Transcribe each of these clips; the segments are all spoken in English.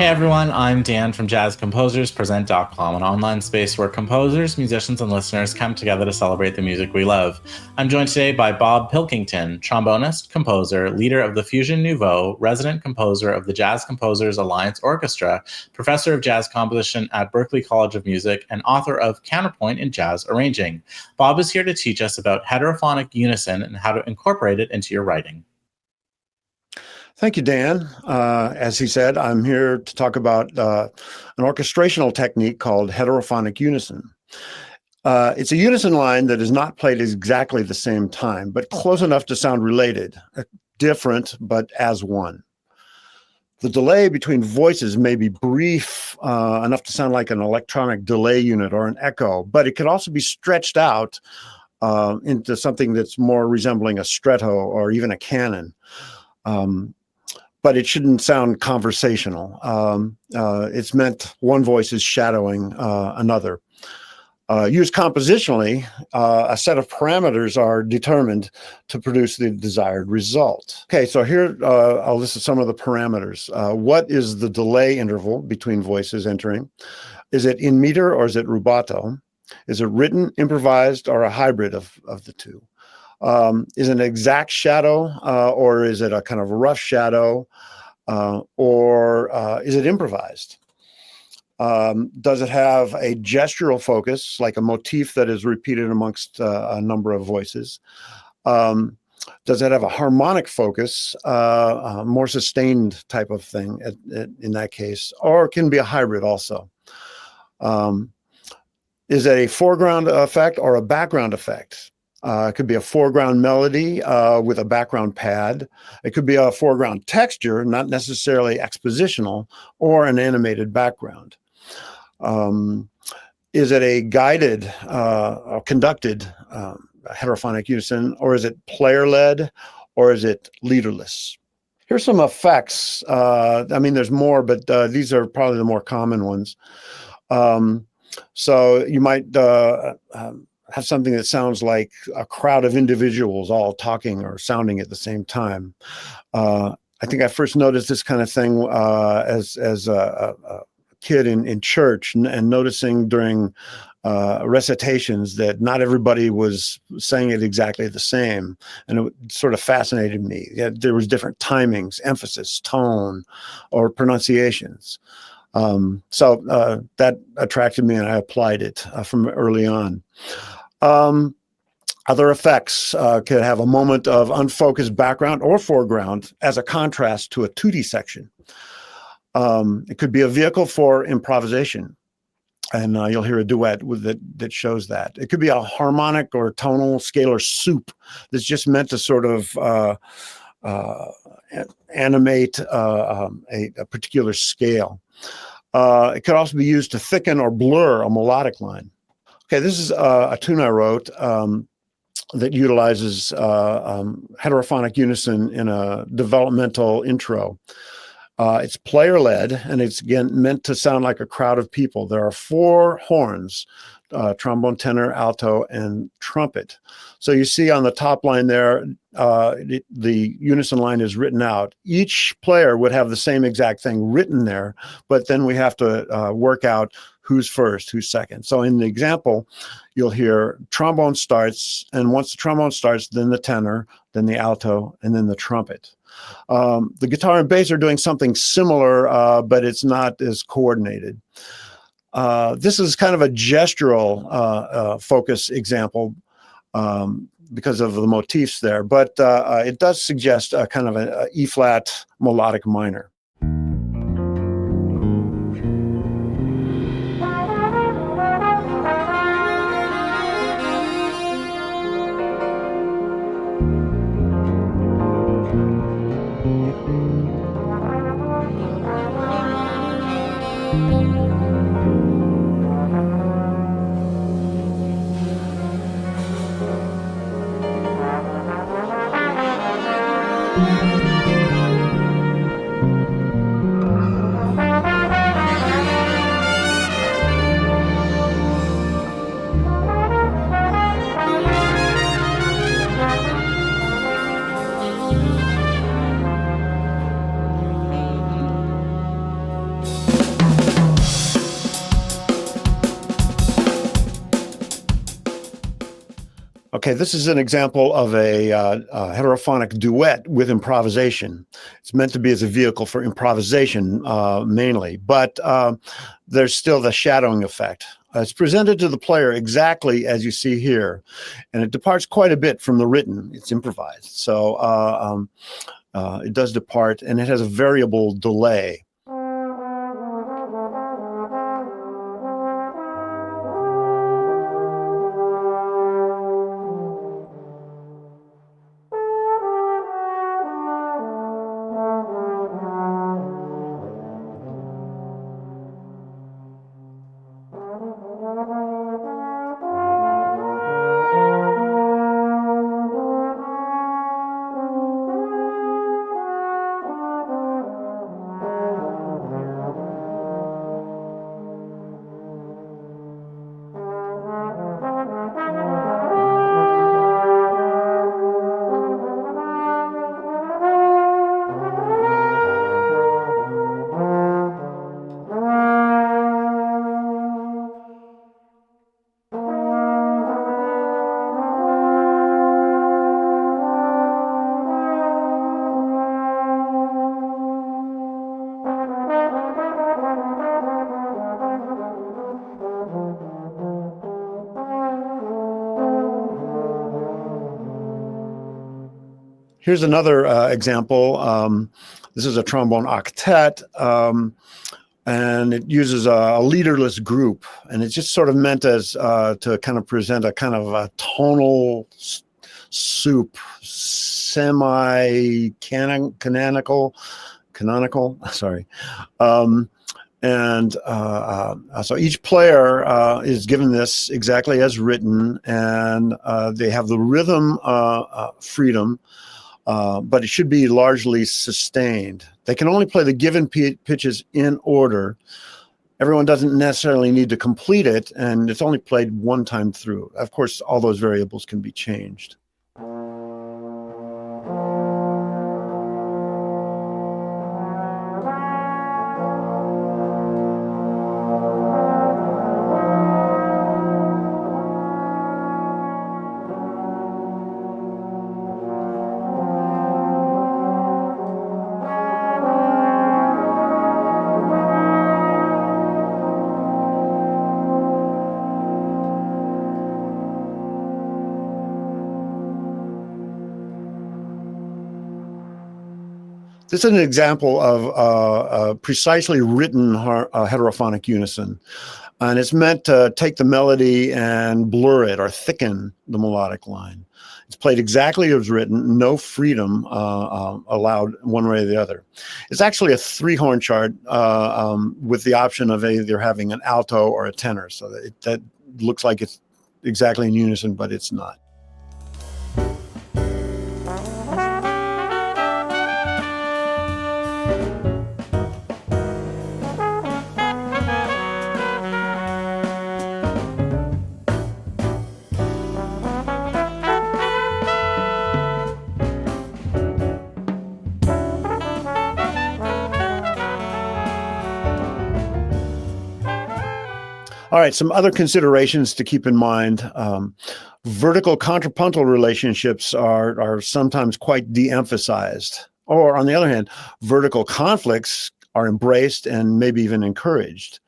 Hey everyone, I'm Dan from JazzComposersPresent.com, an online space where composers, musicians, and listeners come together to celebrate the music we love. I'm joined today by Bob Pilkington, trombonist, composer, leader of the Fusion Nouveau, resident composer of the Jazz Composers Alliance Orchestra, professor of jazz composition at Berklee College of Music, and author of Counterpoint in Jazz Arranging. Bob is here to teach us about heterophonic unison and how to incorporate it into your writing. Thank you, Dan. As he said, I'm here to talk about an orchestrational technique called heterophonic unison. It's a unison line that is not played at exactly the same time, but close enough to sound related, different, but as one. The delay between voices may be brief enough to sound like an electronic delay unit or an echo, but it could also be stretched out into something that's more resembling a stretto or even a canon. But it shouldn't sound conversational. It's meant one voice is shadowing another. Used compositionally, a set of parameters are determined to produce the desired result. Okay, so here I'll list some of the parameters. What is the delay interval between voices entering? Is it in meter or is it rubato? Is it written, improvised, or a hybrid of the two? Is it an exact shadow or is it a kind of rough shadow or is it improvised? Does it have a gestural focus, like a motif that is repeated amongst a number of voices? Does it have a harmonic focus, more sustained type of thing in that case, or it can be a hybrid also? Is it a foreground effect or a background effect? It could be a foreground melody with a background pad. It could be a foreground texture, not necessarily expositional, or an animated background. Is it a guided or conducted heterophonic unison, or is it player-led, or is it leaderless? Here's some effects. I mean, there's more, but these are probably the more common ones. So you might have something that sounds like a crowd of individuals all talking or sounding at the same time. I think I first noticed this kind of thing as a kid in church and noticing during recitations that not everybody was saying it exactly the same. And it sort of fascinated me. There was different timings, emphasis, tone, or pronunciations. So that attracted me and I applied it from early on. Other effects could have a moment of unfocused background or foreground as a contrast to a 2D section. It could be a vehicle for improvisation, and you'll hear a duet that shows that. It could be a harmonic or tonal scalar soup that's just meant to sort of animate a particular scale. It could also be used to thicken or blur a melodic line. Okay, this is a tune I wrote that utilizes heterophonic unison in a developmental intro. It's player-led, and it's, again, meant to sound like a crowd of people. There are 4 horns, trombone, tenor, alto, and trumpet. So you see on the top line there, the unison line is written out. Each player would have the same exact thing written there, but then we have to work out who's first, who's second. So in the example, you'll hear trombone starts, and once the trombone starts, then the tenor, then the alto, and then the trumpet. The guitar and bass are doing something similar, but it's not as coordinated. This is kind of a gestural focus example because of the motifs there, but it does suggest a kind of an E-flat melodic minor. Okay, this is an example of a heterophonic duet with improvisation. It's meant to be as a vehicle for improvisation mainly, but there's still the shadowing effect. It's presented to the player exactly as you see here, and it departs quite a bit from the written. It's improvised, so it does depart, and it has a variable delay. Here's another example. This is a trombone octet, and it uses a leaderless group, and it's just sort of meant as to kind of present a kind of a tonal soup, semi-canonical, sorry. So each player is given this exactly as written, and they have the rhythm freedom, but it should be largely sustained. They can only play the given pitches in order. Everyone doesn't necessarily need to complete it, and it's only played one time through. Of course, all those variables can be changed. This is an example of a precisely written heterophonic unison, and it's meant to take the melody and blur it or thicken the melodic line. It's played exactly as written, no freedom allowed one way or the other. It's actually a 3-horn chart with the option of either having an alto or a tenor, so that looks like it's exactly in unison, but it's not. All right, some other considerations to keep in mind. Vertical contrapuntal relationships are sometimes quite de-emphasized. Or on the other hand, vertical conflicts are embraced and maybe even encouraged.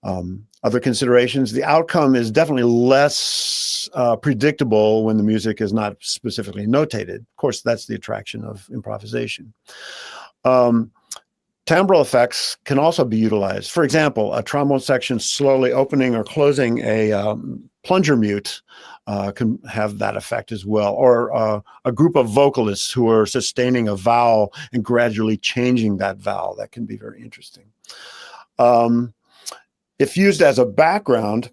Other considerations, the outcome is definitely less predictable when the music is not specifically notated. Of course, that's the attraction of improvisation. Timbral effects can also be utilized. For example, a trombone section slowly opening or closing a plunger mute can have that effect as well. Or a group of vocalists who are sustaining a vowel and gradually changing that vowel. That can be very interesting. If used as a background,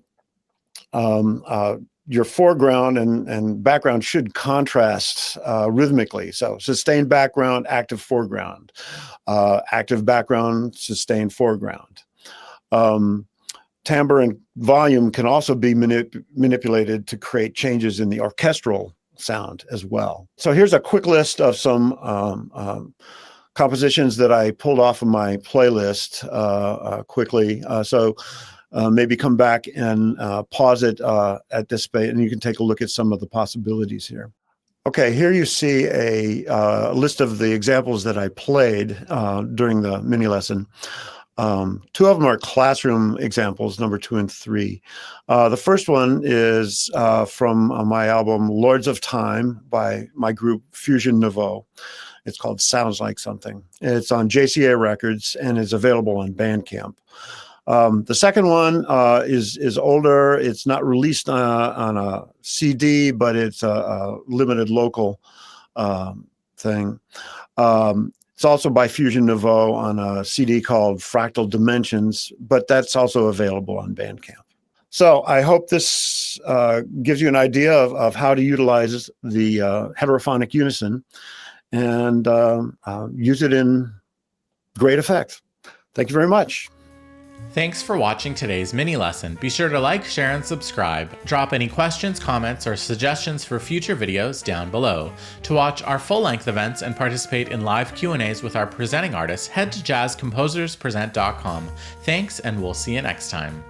your foreground and background should contrast rhythmically. So sustained background, active foreground, active background, sustained foreground. Timbre and volume can also be manipulated to create changes in the orchestral sound as well. So here's a quick list of some compositions that I pulled off of my playlist quickly. So maybe come back and pause it at this space, and you can take a look at some of the possibilities here. Okay, here you see a list of the examples that I played during the mini lesson. Two of them are classroom examples, number 2 and 3. The first one is from my album Lords of Time by my group Fusion Nouveau. It's called Sounds Like Something. It's on JCA Records and is available on Bandcamp. The second one is older. It's not released on a CD, but it's a limited local thing. It's also by Fusion Nouveau on a CD called Fractal Dimensions, but that's also available on Bandcamp. So I hope this gives you an idea of how to utilize the heterophonic unison and use it in great effect. Thank you very much. Thanks for watching today's mini lesson. Be sure to like, share, and subscribe. Drop any questions, comments, or suggestions for future videos down below. To watch our full-length events and participate in live Q&As with our presenting artists, head to jazzcomposerspresent.com. Thanks, and we'll see you next time.